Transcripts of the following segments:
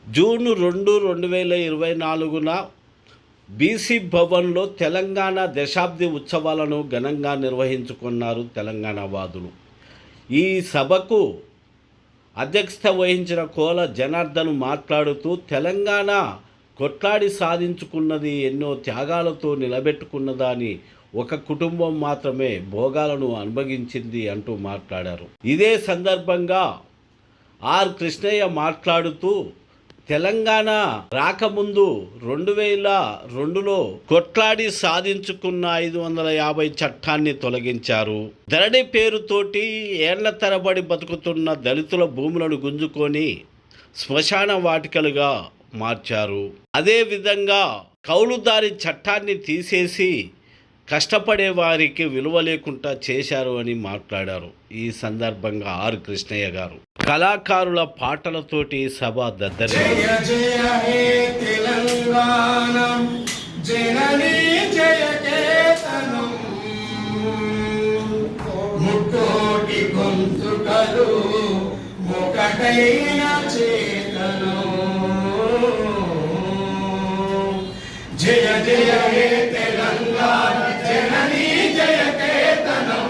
June 2, 2024న BC భవన్లో తెలంగాణ దశాబ్ది ఉత్సవాలను ఘనంగా నిర్వహించుకున్నారు తెలంగాణ వాదులు. ఈ సభకు అధ్యక్షత వహించిన కోల జనార్దన్ మాట్లాడుతూ, తెలంగాణ కొట్లాడి సాధించుకున్నది ఎన్నో త్యాగాలతో నిలబెట్టుకున్నదాని ఒక కుటుంబం మాత్రమే భోగాలను అనుభవించింది అంటూ మాట్లాడారు. ఇదే సందర్భంగా ఆర్ కృష్ణయ్య మాట్లాడుతూ, తెలంగాణ రాకముందు 2002లో కొట్లాడి సాధించుకున్న 550 చట్టాన్ని తొలగించారు. ధరణి పేరుతోటి ఏళ్ల తరబడి బతుకుతున్న దళితుల భూములను గుంజుకొని శ్మశాన వాటికలుగా మార్చారు. అదేవిధంగా కౌలుదారి చట్టాన్ని తీసేసి కష్టపడే వారికి విలువ లేకుండా చేశారు అని మాట్లాడారు. ఈ సందర్భంగా ఆర్ కృష్ణయ్య గారు కళాకారుల పాటలతోటి సభ దద్దరి. జయ జయ హే తెలంగాణ జననీ జయ కేతనం, ముక్కోటి గొంతుకలు ఒకటైన చేతనం. జయ జయ హే తెలంగాణ జననీ జయ కేతనం,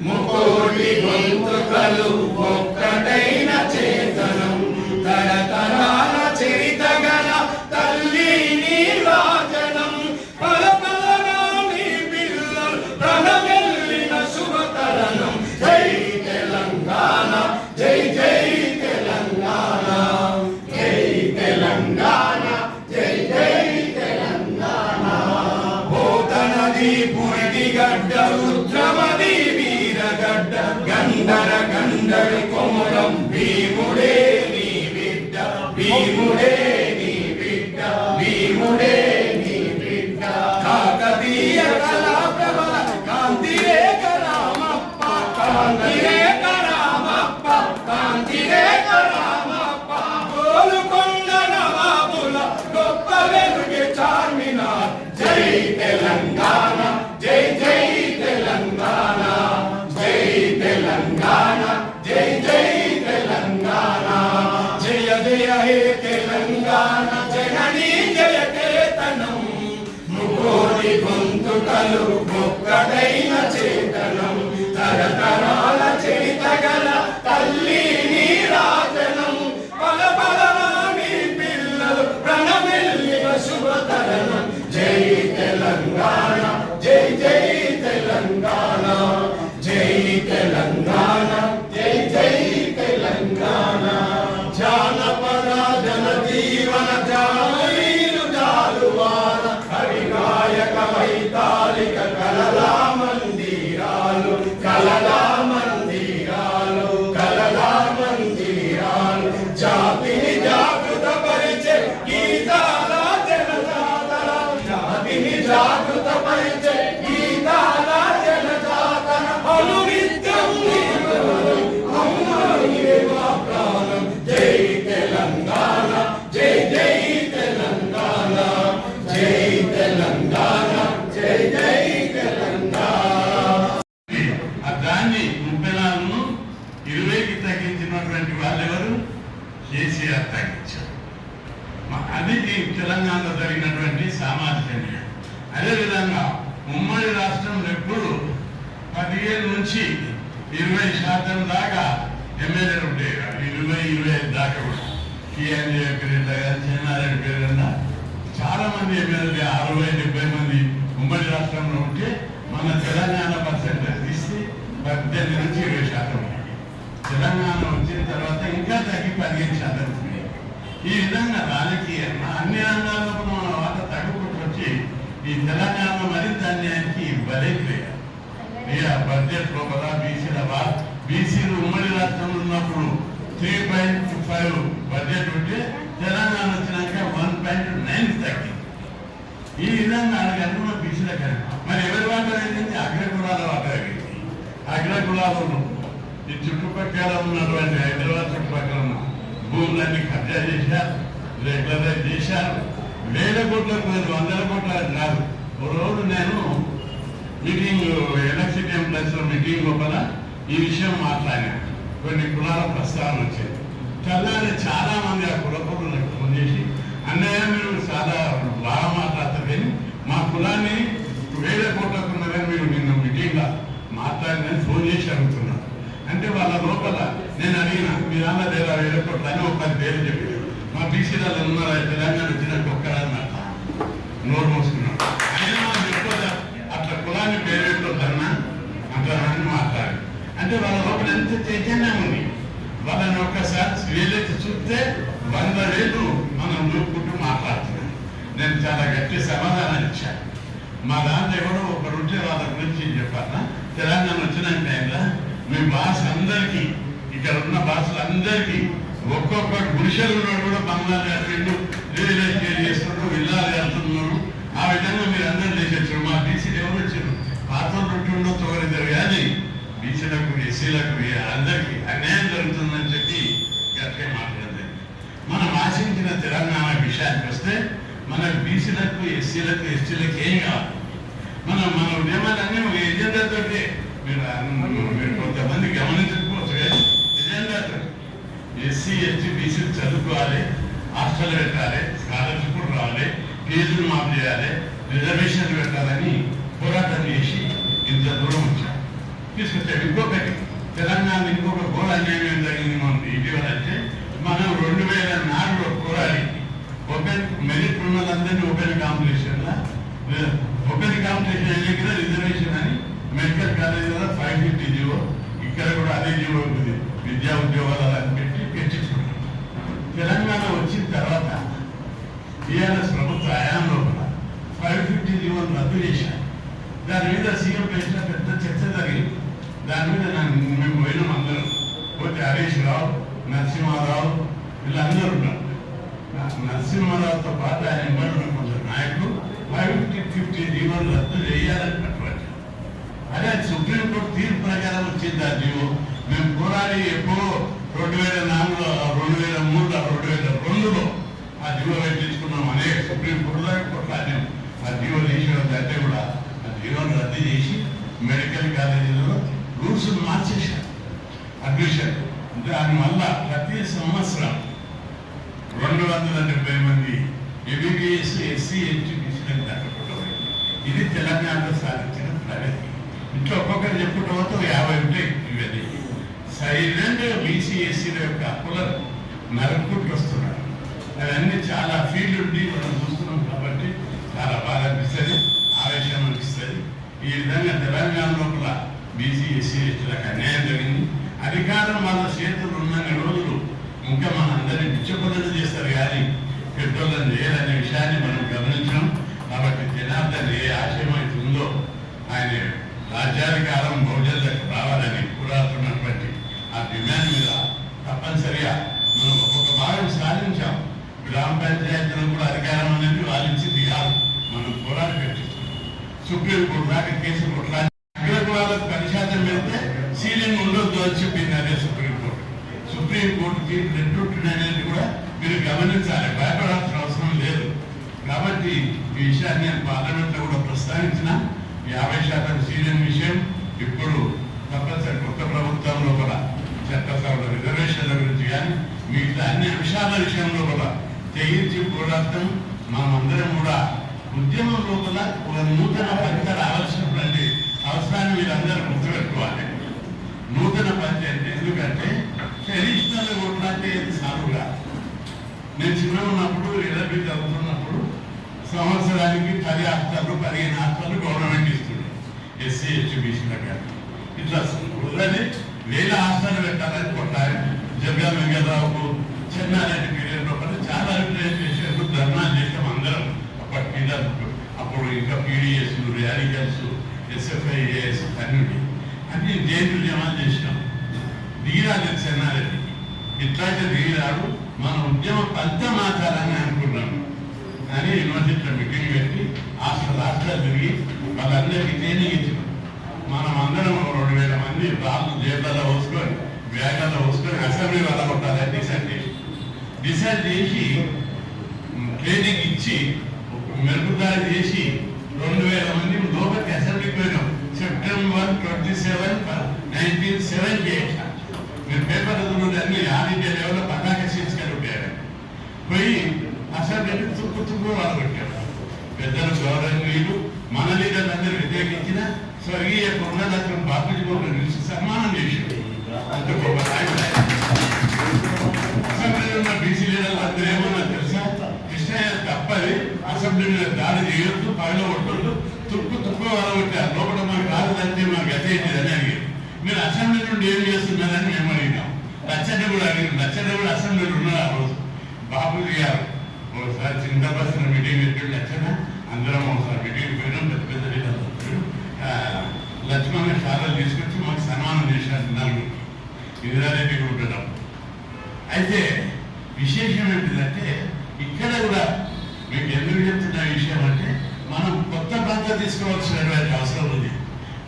ముక్కోటి గొంతుకలు ఒక్కటైన చేతనం. తరతరాల చరిత గల తల్లి నీరాజనం, పలపలనాని పిల్లలు ప్రణమెల్లిన శుభతరణం. జై తెలంగాణ జై జై తెలంగాణ, జై తెలంగాణ జై జై తెలంగాణ. బోధనది పురిది గడ్డ రుద్రమది వీరగడ్డ, గంధర గంధరి కొమరం భీముడే నీ బిడ్డ, భీముడే నీ బిడ్డ, భీముడే నీ బిడ్డ. కాకతీయ కళా ప్రబల కాంతిరే కరామప్ప, కాంతిరే కరామప్ప, కాంతిరే కరామప్ప. గోలుకొండ నవాబుల గొప్ప వెలుగే చార్మినార్. జై తెలంగాణ జై జై తెలంగాణ, జై తెలంగాణ జై జై తెలంగాణ. జయ జయ హే తెలంగాణ జననీ జయ కేతనం, ముకోటి గొంతుకలు ఒక్కటైన చేతనం. తరతరాల చరిత గల తల్లి నీరాజనం, పలపలనాని పిల్లలు ప్రణమెల్లిన శుభతరణం. జై తెలంగాణ జై జై తెలంగాణ, జై తెలంగాణ జై జై తెలంగాణ. జానపద జనజీవన జానీలు జాలువాన, హరిగాయక వైతాళిక కలలా మందిరాలు, కలలా మందిరాలు, కలలా మందిరాలు. జాతిని జాగృత పరిచే గీతాల జనజాతర, జాతిని జాగృత పరిచే గీతాల జనజాతర. అనునిత్యం ప్రాణం. జై తెలంగాణ జై జై తెలంగాణ, జై తెలంగాణ జై జై తెలంగాణ. దాన్ని 34ను 20కి తగ్గించినటువంటి వాళ్ళెవరు? కేసీఆర్ తగ్గించారు. అది తెలంగాణలో జరిగినటువంటి సామాజిక న్యాయం. అదేవిధంగా ఉమ్మడి రాష్ట్రంలో ఎప్పుడు 15 నుంచి 20% దాకా ఎమ్మెల్యేలు ఉండేవి. 20-25 దాకా కూడా టీఎన్ఏ పేరు చెన్నారెడ్డి పేరు చాలా మంది ఎమ్మెల్యేలు 60-70 మంది ఉమ్మడి రాష్ట్రంలో ఉంటే, మన తెలంగాణ పర్సెంటేజ్ తీసి 18 నుంచి 20% ఉంది. తెలంగాణ వచ్చిన తర్వాత ఇంకా తగ్గి 15% ఉంది. ఈ విధంగా రాజకీయంగా అన్ని రంగాల్లో కూడా మన వాట తగ్గుకుంటూ వచ్చి ఈ తెలంగాణ మరింత అన్యాయానికి బలైపోయారు. బడ్జెట్ లోపల బీసీలు ఉమ్మడి రాష్ట్రంలో ఉన్నప్పుడు 3.5 బడ్జెట్ ఉంటే తెలంగాణ వచ్చినాక 1.9 తగ్గింది. ఈ విధంగా అడుగుతున్న బీసీల మరి ఎవరి వాట ఏంటంటే అగ్రకులాల వాట తగ్గింది. అగ్రకులాలను ఈ చుట్టుపక్కల ఉన్నటువంటి హైదరాబాద్ చుట్టుపక్కల ఉన్న భూములన్నీ కబ్జా చేశారు, రెగ్యులరైజ్ చేశారు. 1000 కోట్లకు 100 కోట్ల కాదు. ఒక రోజు నేను మీటింగ్ ఎలక్ట్రిసిటీ ఎంప్లాయీస్ మీటింగ్ లోపల ఈ విషయం మాట్లాడినా. కొన్ని కులాల ప్రస్తావన వచ్చేది. తెల్లారి చాలా మంది ఆ కులపరులు నాకు ఫోన్ చేసి, అన్నయ్య మీరు చాలా బాగా మాట్లాడతారు కానీ మా కులాన్ని 1000 కోట్లకున్నా కానీ మీరు నిన్న మీటింగ్లో మాట్లాడినని ఫోన్ చేసి అడుగుతున్నారు. అంటే వాళ్ళ లోపల నేను అడిగిన మీరు అన్న 1000 కోట్లు అని ఒక 10 పేరు చెప్పి మా బీసీలలో ఉన్నారా తెలంగాణ వచ్చినట్టు ఒక్కరన్నట్ట నోరు మోసుకున్నాడు. అయినా మనం చెప్పొద్దా అట్లా కులాన్ని పేరు పెట్టొద్దన్నా అట్లా అని మాట్లాడి. అంటే వాళ్ళ లోపల ఎంత చైతన్యం ఉంది. వాళ్ళని ఒక్కసారి వీలైతే చూస్తే 100 వేలు మనం చూపుకుంటూ మాట్లాడుతున్నాం. నేను చాలా గట్టి సమాధానం ఇచ్చాను. మా దాంట్లో ఎవరో ఒకరుంటే వాళ్ళ గురించి చెప్పాలా, తెలంగాణ వచ్చిన టైంలో మీ బాస్ అందరికీ ఇక్కడ ఉన్న బాసులందరికీ ఒక్కొక్కటి గుడిసెలు కూడా బంగారు కట్టిండు, రియల్ ఎస్టేట్ చేస్తున్నాడు, విల్లాలు కడుతున్నాడు. ఆ విధంగా మీరు అందరూ చేసేచ్చారు. మా బీసీలు ఎవరు వచ్చారు, పాత్ర రొట్టుండో తోగలిద్దరు కానీ బీసీలకు ఎస్సీలకు అందరికీ అన్యాయం జరుగుతుందని చెప్పి గట్టిగా మాట్లాడలేదు. మనం ఆశించిన తెలంగాణ విషయానికి వస్తే మన బీసీలకు ఎస్సీలకు ఎస్టీలకు ఏం కావాలి? మన ఉద్యమాలన్నీ ఒక ఎజెండాతో మీరు కొంతమంది గమనించకపోవచ్చు కానీ ఎజెండాతో ఎస్సీ ఎస్టీ బీసీలు చదువుకోవాలి, హాస్టల్ పెట్టాలి, స్కాలర్షిప్లు రావాలి, ఫీజులు మాఫ్ చేయాలి, రిజర్వేషన్లు పెట్టాలని పోరాటం చేసి ఇంత దూరం వచ్చాం తీసుకొచ్చాడు. ఇంకొకటి తెలంగాణ ఇంకొక ఘోర అన్యాయం ఏం జరిగింది మనం ఇటీవల అంటే మనం 2004లో పోరాడి మెరిట్ ఉన్న వాళ్ళందరినీ ఓపెన్ కాంపిటీషన్లో దగ్గర రిజర్వేషన్ అని మెడికల్ కాలేజీలో 550 జీవో, ఇక్కడ కూడా అదే జీవో ఉంది, విద్యా ఉద్యోగాలు పెట్టించుకుంటాం. తెలంగాణ వచ్చిన తర్వాత టీఆర్ఎస్ ప్రభుత్వ హయాంలో కూడా 550 జీవోలు రద్దు చేశారు. దాని మీద సీఎం చేసిన పెద్ద చర్చ జరిగింది. దాని మీద మేము పోయినాం అందరం. పోతే హరీష్ రావు, నరసింహారావు వీళ్ళందరూ ఉన్నారు. నరసింహారావుతో పాటు ఆయన ఇవ్వడం కొంచెం నాయకులు 550 జీవోలు రద్దు చేయాలన్నటువంటి అదే సుప్రీంకోర్టు తీర్పు ప్రకారం వచ్చింది ఆ జీవో. మేము పోరాడి ఎప్పుడో 2004లో, 2003లో, 2002లో ఆ జీవో పెట్టించుకున్నాం. అనేక సుప్రీంకోర్టులో కొట్లాడాం. ఆ జీవో తీసేవాళ్ళు అంటే కూడా ఆ జీవోను రద్దు చేసి మెడికల్ కాలేజీలో రూల్స్ మార్చేశారు అడ్మిషన్. దానివల్ల ప్రతి సంవత్సరం 270 మంది ఎంబీబీఎస్ ఎస్సీ ఎస్టీ బీసీలకు దక్కకపోవడం. ఇది తెలంగాణలో సాధించిన ప్రగతి. ఇంట్లో ఒక్కొక్కరు చెప్పుకోవతో 50 ఉంటాయి. ఇవన్నీ సైలెంట్ బీసీ ఎస్సీల యొక్క హక్కులను నరుక్కుంటూ వస్తున్నారు. అవన్నీ చాలా ఫీల్డ్ ఉండి మనం చూస్తున్నాం కాబట్టి చాలా బాధ అనిపిస్తుంది, ఆవేశం అనిపిస్తుంది. ఈ విధంగా తెలంగాణ లోపల బీసీ ఎస్సీ ఎస్టీలకు అన్యాయం జరిగింది. అధికారం వాళ్ళ చేతులు ఉన్నన్ని రోజులు ఇంకా మన అందరినీ పిచ్చపనులు చేస్తారు కానీ పెద్దోళ్ళని చేయాలనే విషయాన్ని మనం గమనించాం. కాబట్టి జనార్దన్ ఏ ఆశయం అయితే ఉందో ఆయన రాజ్యాధికారం బహుజనులకు రావాలని పోరాడుతున్నటువంటి ఆ డిమాండ్ మీద తప్పనిసరిగా మనం ఒక్కొక్క భాగం సాధించాం. గ్రామ పంచాయతీలో కూడా అధికారం అనేది వాళ్ళించింది కాదు, మనం పోరాడి పెట్టిస్తున్నాం. సుప్రీంకోర్టు దాకా కేసు కొట్లాడి వాళ్ళకు 10% పెడితే సీలింగ్ ఉండొద్దు అని చెప్పింది అదే సుప్రీంకోర్టు. సుప్రీంకోర్టు తీర్పు ఎట్లుంటుంది అనేది కూడా మీరు గమనించాలి, భయపడాల్సిన అవసరం లేదు. కాబట్టి ఈ విషయాన్ని నేను పార్లమెంట్లో కూడా ప్రస్తావించిన 50% సీలింగ్ విషయం ఇప్పుడు తప్పనిసరి కొత్త ప్రభుత్వంలో కూడా చట్టసభల రిజర్వేషన్ల గురించి కానీ మిగతా అన్ని అంశాల విషయంలో కూడా తెగించి పోరాటం మనమందరం కూడా ఉద్యమం లోపల ఒక నూతన పంచ రావాల్సినటువంటి అవసరాన్ని వీళ్ళందరూ గుర్తుపెట్టుకోవాలి. నూతన పంచ అంటే ఎందుకంటే ట్రెడిషనల్ కొట్లాంటి సాగుగా నేను చిన్న ఉన్నప్పుడు ఎలబి చదువుతున్నప్పుడు సంవత్సరానికి 10 హాస్టళ్ళు 15 హాస్టళ్ళు గవర్నమెంట్ ఇస్తుంది ఎస్సీ ఎస్టీ బీసీలకు. ఇట్లా కుదరని 1000 హాస్టళ్ళు పెట్టాలని కొట్టాలి. జగ్గా వెంకటరావుకు చెన్నారెడ్డి పీరియడ్ లోపల చాలా రిప్రజెంట్ చేసేందుకు ధర్నాలు చేసాం అందరం. అప్పుడు ఇంకా పీడిఎస్, ర్యాడికల్స్, ఎస్ఎఫ్ఐ, ఏఎస్ అన్ని జైలు ఉద్యమాలు చేసినాం. దిగిరాలేదు చెన్నారెడ్డికి. ఇట్లాంటి దిగిరాడు మన ఉద్యమ ఫలితం ఆచారాన్ని అనుకున్నాను అని యూనివర్సిటీలో మీటింగ్ పెట్టి హాస్టల్ తిరిగి వాళ్ళందరికీ ట్రైనింగ్ ఇచ్చినాం. మనం అందరం 2000 మంది రాళ్ళు జేబులలో పోసుకొని బ్యాగులలో పోసుకొని అసెంబ్లీ వల్ల కొట్టాలని డిసైడ్ చేసి ట్రైనింగ్ ఇచ్చి మెరుగుదారి చేసి 2000 మంది లోపలికి అసెంబ్లీకి పోయినాం. 31/27/1978 మీరు పేపర్ అన్ని ఆల్ ఇండియా లెవెల్లో పతాక శీర్షికలు ఉంటారు. పోయి అసెంబ్లీని తుక్కు వాళ్ళు పెట్టారు. పెద్దలు గౌరవనీయులు మన లీడర్లు అందరూ వ్యతిరేకించిన స్వర్గీయ పునరత్నం బాపూజీ నిలిచి సన్మానం చేశారు. అంత గొప్ప అసెంబ్లీలో ఉన్న బీసీ లీడర్లు అందరూ ఏమన్నా తెలుసా, కృష్ణయ్య తప్పది, అసెంబ్లీ మీద దాడి చేయొద్దు, పగల కొట్టొద్దు, తుక్కు వలగొట్టారు. లోపల మాకు రాలేదంటే మాకు గతేంటిదని అడిగారు. మీరు అసెంబ్లీ నుండి ఏం చేస్తున్నారని మేము అడిగినాం. లచ్చన్న కూడా అడిగినాం. లచ్చన్న కూడా అసెంబ్లీలో ఉన్నారు ఆ రోజు. బాపూజీ గారు ఒకసారి చిన్న బస్సులో మీటింగ్ పెట్టాడు. లచ్చన్న అందరం ఒకసారి మీటింగ్ పోయినాం. పెద్ద పెద్ద లీడర్లు లక్ష్మణ శాలలు తీసుకొచ్చి మాకు సన్మానం చేసినట్టు నలుగురు ఇందిరారెడ్డి ఉండడం. అయితే విశేషం ఏంటిదంటే ఇక్కడ కూడా మీకు ఎందుకు చెప్తున్న విషయం అంటే మనం కొత్త పద్ధతి తీసుకోవాల్సినటువంటి అవసరం ఉంది.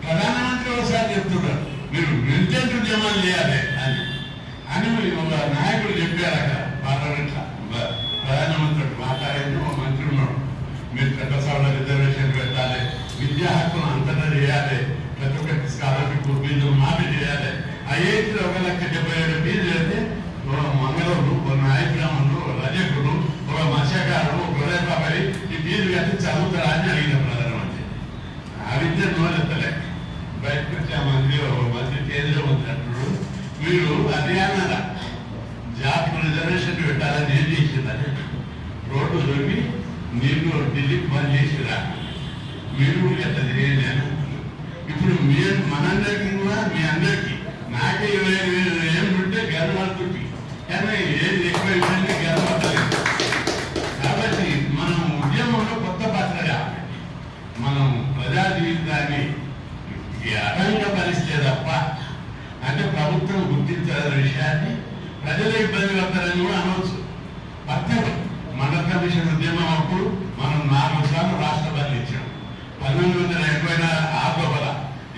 ప్రధానమంత్రి ఒకసారి చెప్తున్నారు మీరు మిలిటెంట్ ఉద్యమాలు చేయాలి అని ఒక నాయకుడు చెప్పారు అక్కడ పార్లమెంట్లో. ప్రధానమంత్రి మాట్లాడేది ఒక మంత్రి ఉన్నాడు, మీరు చట్టసభలో రిజర్వేషన్ పెట్టాలి, విద్యా హక్కును అంతటా చేయాలి, ప్రతి ఒక్కరికి స్కాలర్షిప్ ఫీజులు మాఫీ చేయాలి. ఐఐటీలో 1,77,000 ఫీజులు అయితే ఒక మంగళూరు, ఒక నాయకుడు, ఒక రజకుడు, ఒక మత్స్యకారుడు, ఒక గొర్రెపాపరి ఈ ఫీజు కట్టి చదువుతారా అని అడిగిన ప్రధానమంత్రి. ఆ విద్య నోరెత్తలే. బయటకు వచ్చి ఆ మంత్రి కేంద్ర మంత్రి అంటున్నాడు, మీరు హర్యానాలో జాబ్ రిజర్వేషన్ పెట్టాలని ఏం చేసిందని రోడ్డు దొరికి నీళ్ళు ఢిల్లీకి బంద్ చేసిరా, మీరు అట్లా తెలియదు అని. ఇప్పుడు మీరు మనందరికీ కూడా మీ అందరికీ నాకే 25,000 ఏళ్ళు ఉంటే గర్వపడుతుంది, కానీ ఏది ఎక్కువ ఇవ్వండి గర్వపడలేదు. కాబట్టి మనం ఉద్యమంలో కొత్త పాత్ర కావాలి. మనం ప్రజా జీవితాన్ని ఆటంకపరిస్తే తప్ప, అంటే ప్రభుత్వం గుర్తించాలనే విషయాన్ని ప్రజలు ఇబ్బంది పడతారని కూడా అనవచ్చు. పద్ధతి మండల కమిషన్ ఉద్యమం అప్పుడు మనం 4 సార్లు రాష్ట్ర బదిలీ ఇచ్చాం. 1986 లోపల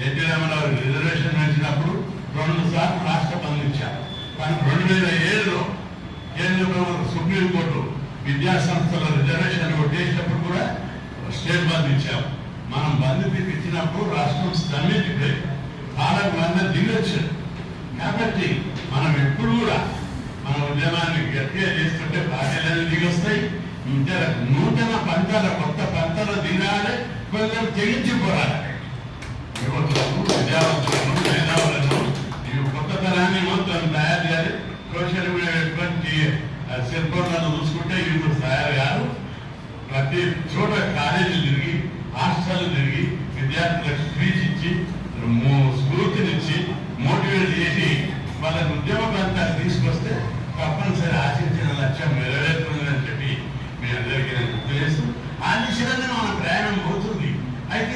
ఎన్టీ రామారావు రిజర్వేషన్ వచ్చినప్పుడు 2 సార్లు రాష్ట్ర బదిలీ ఇచ్చాం. కానీ 2007లో కేంద్ర ప్రభుత్వం సుప్రీంకోర్టు విద్యా సంస్థల రిజర్వేషన్ కొట్టేసినప్పుడు కూడా స్టేట్ బంద్ ఇచ్చాం. మనం బంద్ ఇచ్చినప్పుడు రాష్ట్రం స్తంభించిపోయి పాలకు అందరూ దిగొచ్చారు. కాబట్టి మనం ఎప్పుడు కూడా మన ఉద్యమాన్ని గట్టిగా చేసుకుంటే పార్టీలన్నీ దిగొస్తాయి. నూతన పంటల కొత్త పంటలు దిగాలి, కొంచెం తెగించిపోరాలి. యువకులను, విద్యావంతులను, మేధావులను ఈ కొత్త తరాన్ని మొత్తం తయారు చేయాలి. సోషల్ మీడియా ఎటువంటి సెల్ ఫోన్లను చూసుకుంటే యూత్ తయారు కాదు. ప్రతి చోట కాలేజీలు తిరిగి, హాస్టల్ తిరిగి, విద్యార్థులకు స్పీచ్ ఇచ్చి, స్ఫూర్తినిచ్చి, మోటివేట్ చేసి వాళ్ళకి ఉద్యమ ప్రాంతాలు తీసుకొస్తే తప్పనిసరి ఆశించిన లక్ష్యం నెరవేరుతుందని చెప్పి మీ అందరికీ నేను గుర్తు చేస్తూ ఆ దిశలోనే మన ప్రయాణం పోతుంది. అయితే